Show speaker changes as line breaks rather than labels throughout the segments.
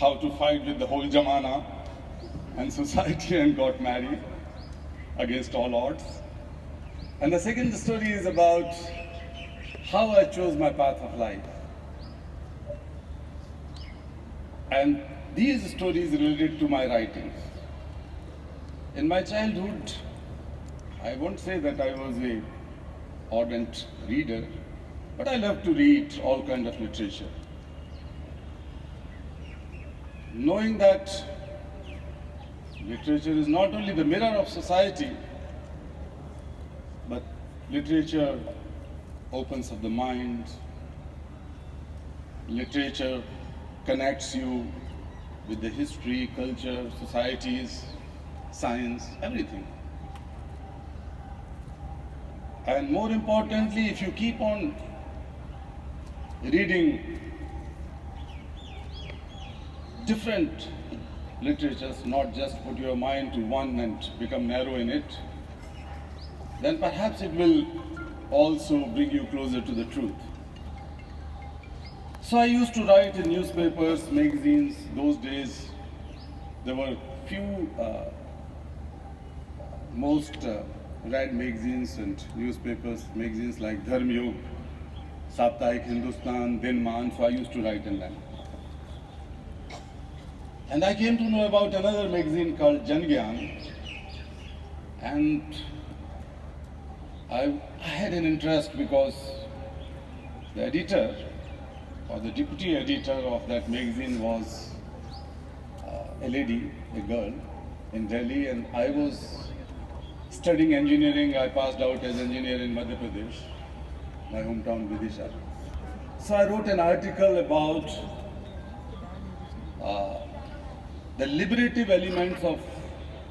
how to fight with the whole Jamana and society and got married against all odds. And the second story is about how I chose my path of life. And these stories related to my writing. In my childhood, I won't say that I was a ardent reader, but I love to read all kind of literature. Knowing that literature is not only the mirror of society, but literature opens up the mind. Literature connects you with the history, culture, societies, science, everything. And more importantly, if you keep on reading different literatures, not just put your mind to one and become narrow in it, then perhaps it will also bring you closer to the truth. So I used to write in newspapers, magazines. Those days, there were few most read magazines and newspapers, magazines like Dharm Yug, Saptahik Hindustan, Dinman. So I used to write in them. And I came to know about another magazine called Jan Gyan, and I had an interest because the editor or the deputy editor of that magazine was a lady, a girl in Delhi, and I was studying engineering. I passed out as engineer in Madhya Pradesh, my hometown Vidisha. So I wrote an article about the liberative elements of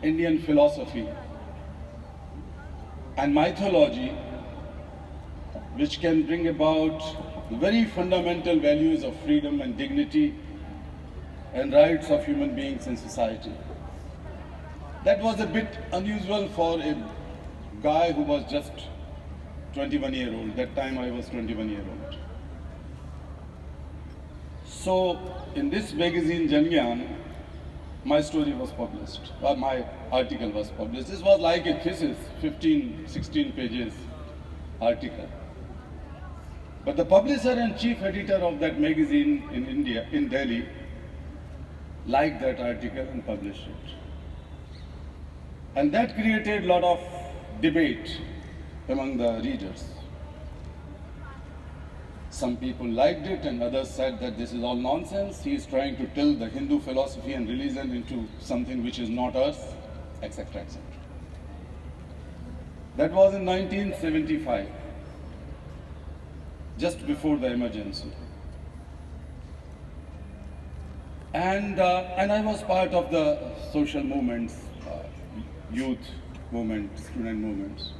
Indian philosophy and mythology, which can bring about very fundamental values of freedom and dignity and rights of human beings in society. That was a bit unusual for a guy who was just 21-year-old. That time I was 21-year-old. So in this magazine, Jan Gyan, my story was published, or my article was published. This was like a thesis, 15, 16 pages article. But the publisher and chief editor of that magazine in India, in Delhi, liked that article and published it. And that created a lot of debate among the readers. Some people liked it and others said that this is all nonsense. He is trying to tilt the Hindu philosophy and religion into something which is not us, etc., etc. That was in 1975, just before the emergency. And I was part of the social movements, youth movement, student movements.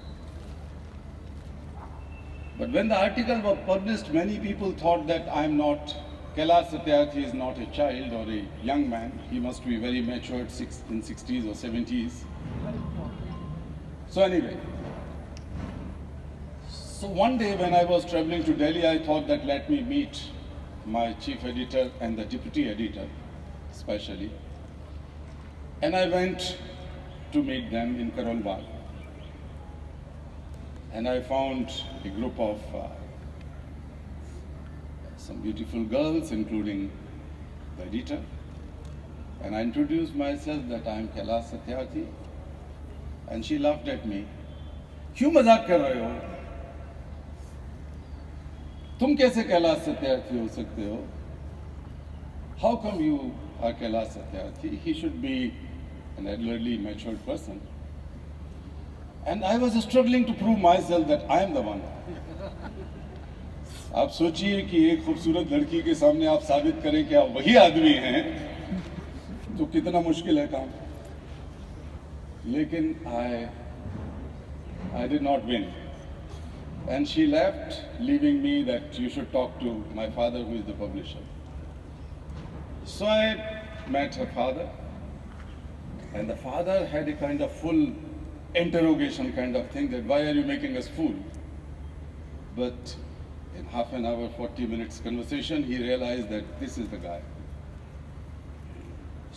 But when the article was published, many people thought that I'm not, Kailash Satyarthi is not a child or a young man. He must be very matured in 60s or 70s. So anyway, so one day when I was traveling to Delhi, I thought that let me meet my chief editor and the deputy editor, especially. And I went to meet them in Karol Bagh. And I found a group of some beautiful girls, including the editor. And I introduced myself that I am Kailash Satyarthi. And she laughed at me. क्यों मजाक कर रहे हो? तुम कैसे कैलाश सत्यार्थी हो सकते हो? How come you are Kailash Satyarthi? He should be an elderly, matured person. And I was struggling to prove myself that I am the one. आप सोचिए कि एक खूबसूरत लड़की के सामने आप साबित करें कि आप वही आदमी हैं, तो कितना मुश्किल है काम. लेकिन I did not win. And she left, leaving me that you should talk to my father, who is the publisher. So I met her father, and the father had a kind of full interrogation kind of thing, that why are you making us fool? But in half an hour, 40 minutes conversation, he realized that this is the guy.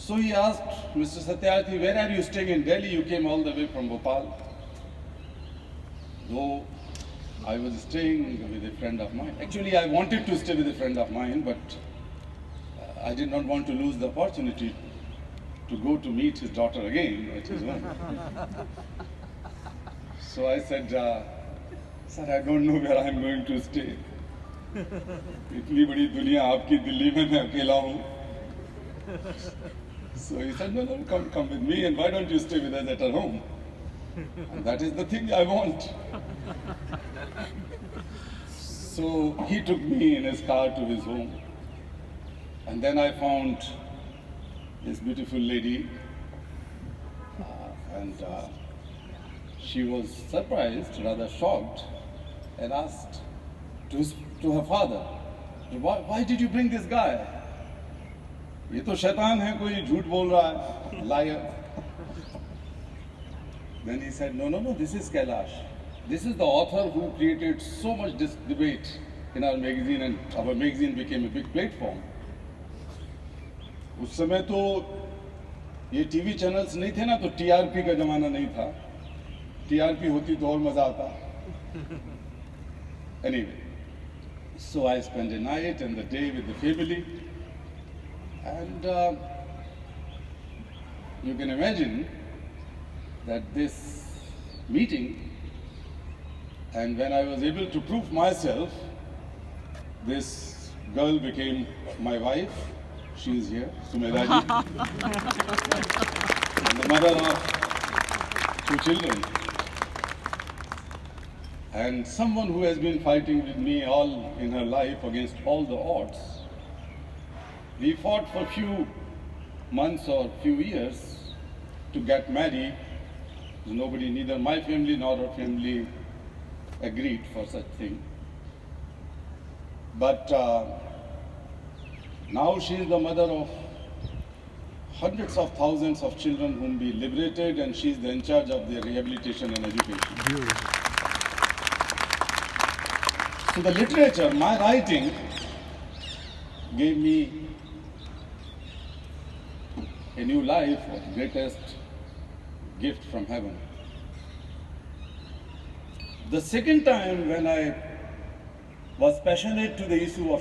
So he asked, Mr. Satyarthi, where are you staying in Delhi? You came all the way from Bhopal. Though I was staying with a friend of mine. Actually, I wanted to stay with a friend of mine, but I did not want to lose the opportunity to go to meet his daughter again at his home. So I said, sir, I don't know where I am going to stay. इतनी बड़ी दुनिया आपकी दिल्ली में मैं अकेला हूँ. So he said, no, come with me, and why don't you stay with us at our home? And that is the thing I want. So he took me in his car to his home. And then I found this beautiful lady, and she was surprised, rather shocked, and asked to her father, why did you bring this guy? ये तो शैतान है, कोई झूठ बोल रहा है, liar. Then he said, no, this is Kailash. This is the author who created so much debate in our magazine, and our magazine became a big platform. उस समय तो ये टीवी चैनल्स नहीं थे ना, तो टीआरपी का जमाना नहीं था. टीआरपी होती तो और मजा आता. Anyway, so I spent the night and the day with the family, and you can imagine that this meeting, and when I was able to prove myself, this girl became my wife. She is here, Sumedha ji, and the mother of 2 children, and someone who has been fighting with me all in her life against all the odds. We fought for few months or few years to get married. Nobody, neither my family nor her family, agreed for such thing. But now she is the mother of hundreds of thousands of children whom we liberated, and she is in charge of their rehabilitation and education.
Beautiful.
So the literature, my writing, gave me a new life, the greatest gift from heaven. The second time when I was passionate to the issue of